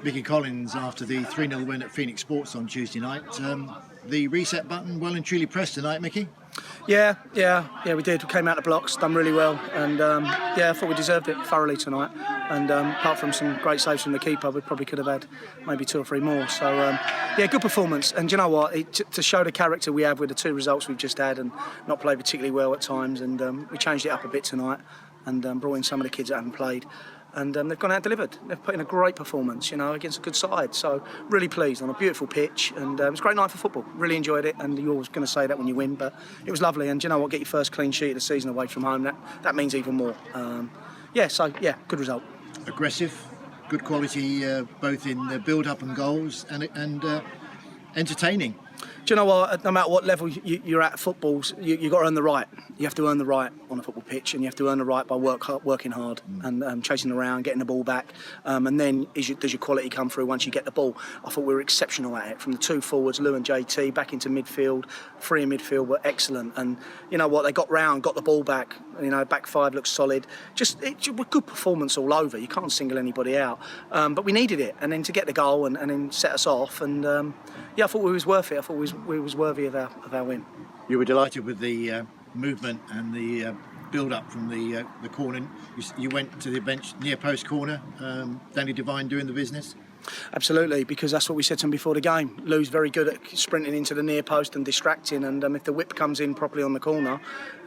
Micky Collins after the 3-0 win at Phoenix Sports on Tuesday night. The reset button well and truly pressed tonight, Micky? Yeah, we did. We came out the blocks, done really well, and I thought we deserved it thoroughly tonight. And apart from some great saves from the keeper, we probably could have had maybe 2 or 3 more. So good performance. And do you know what? To show the character we have with the 2 results we've just had, and not played particularly well at times, and we changed it up a bit tonight, and brought in some of the kids that haven't played. And they've gone out and delivered. They've put in a great performance, against a good side. So really pleased on a beautiful pitch, and it was a great night for football. Really enjoyed it, and you're always going to say that when you win, but it was lovely. And do you know what? Get your first clean sheet of the season away from home. That means even more. Good result. Aggressive, good quality, both in the build-up and goals, and entertaining. Do you know what? No matter what level you're at football, you've got to earn the right. You have to earn the right on a football pitch, and you have to earn the right by working hard and chasing around, getting the ball back. And then does your quality come through once you get the ball? I thought we were exceptional at it. From the 2 forwards, Lou and JT, back into midfield, 3 in midfield were excellent. And you know what? They got round, got the ball back. Back 5 looks solid. Just good performance all over. You can't single anybody out. But we needed it, and then to get the goal and then set us off. And I thought we was worth it. I thought we was worthy of our win. You were delighted with the movement and the build-up from the corner. You went to the bench near post corner. Danny Devine doing the business. Absolutely, because that's what we said to him before the game. Lou's very good at sprinting into the near post and distracting, and if the whip comes in properly on the corner,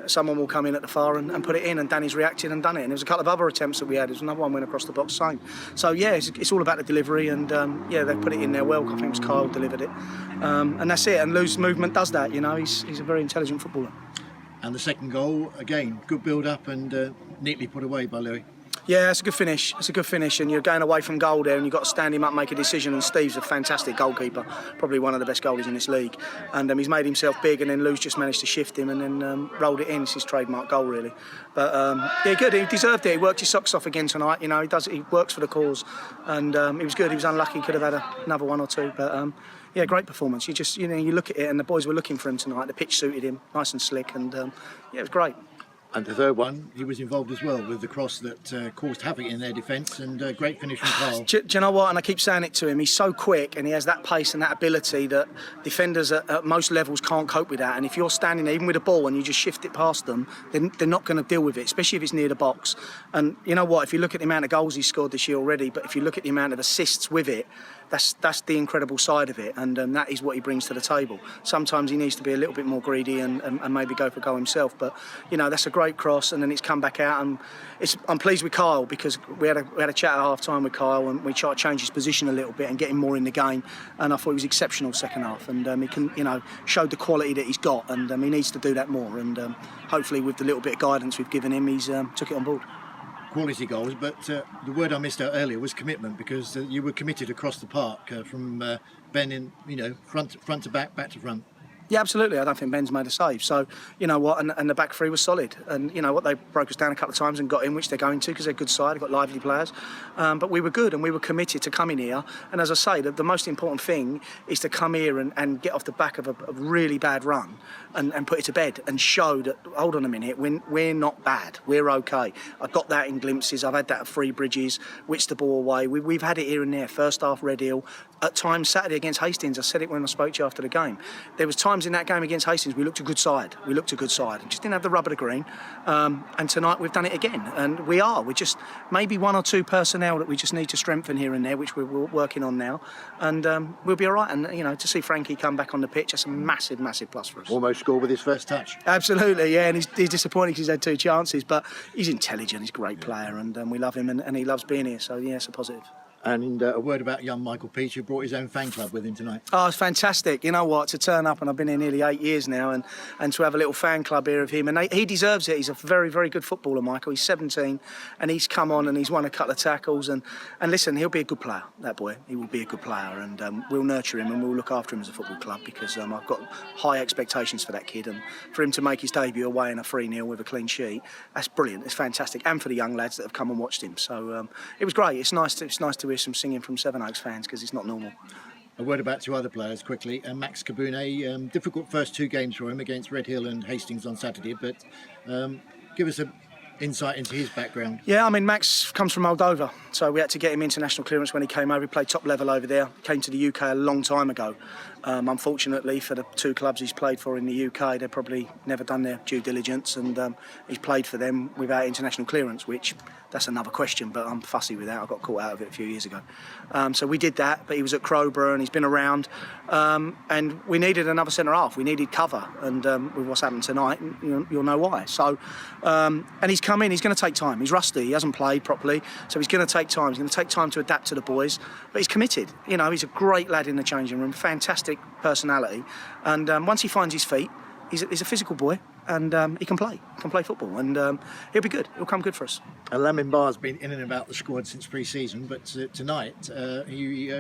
someone will come in at the far and put it in, and Danny's reacted and done it. And there was a couple of other attempts that we had. There was another one went across the box, same. So it's all about the delivery, and they put it in there well. I think it was Kyle delivered it, and that's it. And Lou's movement does that. He's a very intelligent footballer. And the second goal, again, good build-up and neatly put away by Louis. Yeah, it's a good finish. And you're going away from goal there, and you've got to stand him up, make a decision. And Steve's a fantastic goalkeeper, probably one of the best goalies in this league. And he's made himself big, and then Lou's just managed to shift him and then rolled it in. It's his trademark goal, really. But good. He deserved it. He worked his socks off again tonight. He works for the cause, and he was good. He was unlucky. Could have had another 1 or 2, but. Great performance. You look at it, and the boys were looking for him tonight. The pitch suited him, nice and slick, and it was great. And the third one, he was involved as well with the cross that caused havoc in their defence, and great finish from Carl. Do you know what? And I keep saying it to him. He's so quick, and he has that pace and that ability that defenders at most levels can't cope with that. And if you're standing there, even with a ball, and you just shift it past them, then they're not going to deal with it, especially if it's near the box. And you know what? If you look at the amount of goals he's scored this year already, but if you look at the amount of assists with it, that's the incredible side of it, and that is what he brings to the table. Sometimes he needs to be a little bit more greedy and maybe go for goal himself, but that's a great cross, and then it's come back out, and I'm pleased with Kyle, because we had a chat at half time with Kyle, and we tried to change his position a little bit and get him more in the game, and I thought he was exceptional second half, and he can showed the quality that he's got, and he needs to do that more, and hopefully with the little bit of guidance we've given him, he's took it on board. Quality goals, but the word I missed out earlier was commitment, because you were committed across the park from Ben in front to back to front. Yeah, absolutely. I don't think Ben's made a save. So, you know what, and the back 3 was solid. And, you know what, they broke us down a couple of times and got in, which they're going to, because they're a good side, they've got lively players. But we were good, and we were committed to coming here. And as I say, the most important thing is to come here and get off the back of a really bad run and put it to bed and show that, hold on a minute, we're not bad, we're okay. I got that in glimpses. I've had that at Three Bridges, which the ball away. We've had it here and there. First half, Red Hill. At times, Saturday against Hastings, I said it when I spoke to you after the game. There was times in that game against Hastings we looked a good side. We looked a good side and just didn't have the rub of the green. And tonight we've done it again. And we're just maybe 1 or 2 personnel that we just need to strengthen here and there, which we're working on now. And we'll be all right. And, to see Frankie come back on the pitch, that's a massive, massive plus for us. Almost scored with his first touch. Absolutely, yeah. And he's disappointed because he's had 2 chances. But he's intelligent, he's a great player, and we love him, and he loves being here. So, yeah, it's a positive. And a word about young Michael Peach, who brought his own fan club with him tonight. Oh, it's fantastic. You know what, to turn up, and I've been here nearly 8 years now, and to have a little fan club here of him. And he deserves it. He's a very, very good footballer, Michael. He's 17, and he's come on and he's won a couple of tackles. And listen, he'll be a good player, that boy. He will be a good player, and we'll nurture him and we'll look after him as a football club, because I've got high expectations for that kid. And for him to make his debut away in a 3-0 with a clean sheet, that's brilliant. It's fantastic. And for the young lads that have come and watched him. So it was great. It's nice to hear some singing from Sevenoaks fans, because it's not normal. A word about 2 other players quickly. Max Kabune, difficult first 2 games for him against Red Hill and Hastings on Saturday, but give us insight into his background? Yeah, I mean, Max comes from Moldova, so we had to get him international clearance when he came over. He played top level over there, came to the UK a long time ago. Unfortunately, for the 2 clubs he's played for in the UK, they've probably never done their due diligence, and he's played for them without international clearance, which that's another question, but I'm fussy with that. I got caught out of it a few years ago. So we did that, but he was at Crowborough and he's been around, and we needed another centre-half. We needed cover, and with what's happened tonight, you'll know why. So, and he's come in, he's going to take time. He's rusty, he hasn't played properly, so he's going to take time. He's going to take time to adapt to the boys, but he's committed. You know, he's a great lad in the changing room, fantastic personality, and once he finds his feet, he's a physical boy, and he can play football, and he'll be good. He'll come good for us. Lamin Barr's been in and about the squad since pre-season, but tonight he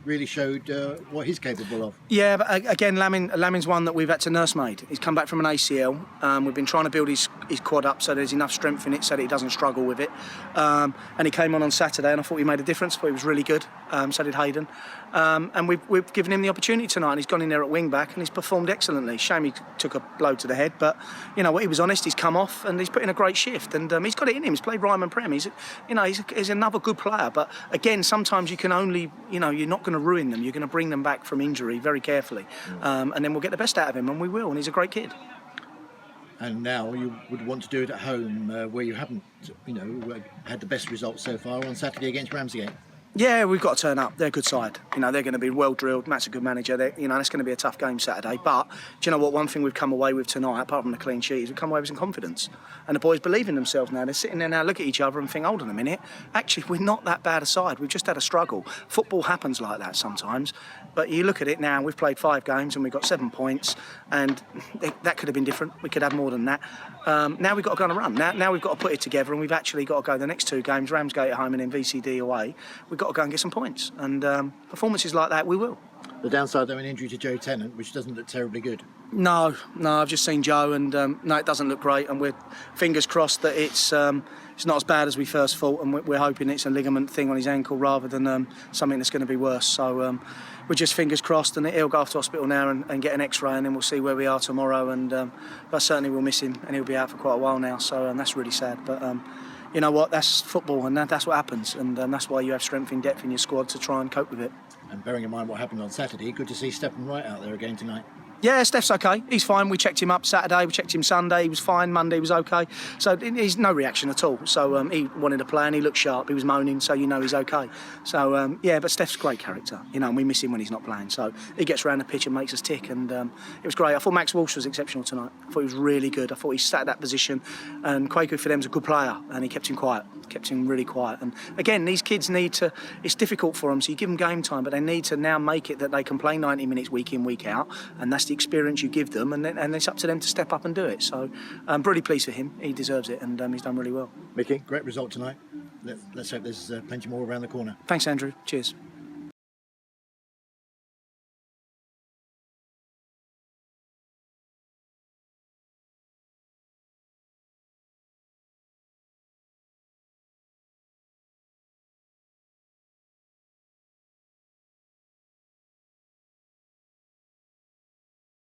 really showed what he's capable of. Yeah, but again, Lamin's one that we've had to nursemaid. He's come back from an ACL. We've been trying to build his quad up so there's enough strength in it so that he doesn't struggle with it. And he came on Saturday, and I thought he made a difference. I thought he was really good. So did Hayden. And we've given him the opportunity tonight, and he's gone in there at wing back and he's performed excellently. Shame he took a blow to the head, but you know what, he was honest. He's come off and he's put in a great shift, and he's got it in him. He's played Ryman Prem. He's another good player. But again, sometimes you can only, you're not going to ruin them. You're going to bring them back from injury very carefully, and then we'll get the best out of him, and we will. And he's a great kid. And now you would want to do it at home, where you haven't, had the best results so far on Saturday against Ramsgate. Yeah, we've got to turn up. They're a good side. They're going to be well drilled. Matt's a good manager. It's going to be a tough game Saturday. But do you know what? One thing we've come away with tonight, apart from the clean sheet, is we've come away with some confidence. And the boys believe in themselves now. They're sitting there now, look at each other and think, hold on a minute. Actually, we're not that bad a side. We've just had a struggle. Football happens like that sometimes. But you look at it now, we've played 5 games and we've got 7 points. And that could have been different. We could have more than that. Now we've got to go on a run. Now we've got to put it together, and we've actually got to go the next 2 games, Ramsgate at home and then VCD away. We've got to go and get some points. And performances like that, we will. The downside, though, an injury to Joe Tennant, which doesn't look terribly good. No, I've just seen Joe, and no, it doesn't look great. And we're fingers crossed that it's not as bad as we first thought, and we're hoping it's a ligament thing on his ankle rather than something that's going to be worse. So we're just fingers crossed, and he'll go off to hospital now and get an X-ray, and then we'll see where we are tomorrow. And but certainly we'll miss him, and he'll be out for quite a while now. So that's really sad, but. You know what, that's football, and that's what happens, and that's why you have strength and depth in your squad to try and cope with it. And bearing in mind what happened on Saturday, good to see Stephen Wright out there again tonight. Yeah, Steph's okay. He's fine. We checked him up Saturday. We checked him Sunday. He was fine. Monday he was okay. So he's no reaction at all. So he wanted to play and he looked sharp. He was moaning, so he's okay. So yeah, but Steph's a great character, and we miss him when he's not playing. So he gets around the pitch and makes us tick, and it was great. I thought Max Walsh was exceptional tonight. I thought he was really good. I thought he sat at that position, and Kwaku for them is a good player, and he kept him quiet. Kept him really quiet. And again, these kids need to. It's difficult for them, so you give them game time, but they need to now make it that they can play 90 minutes week in, week out, and that's the experience you give them, and it's up to them to step up and do it. So I'm really pleased for him. He deserves it, and he's done really well. Micky, great result tonight. Let's hope there's plenty more around the corner. Thanks, Andrew. Cheers.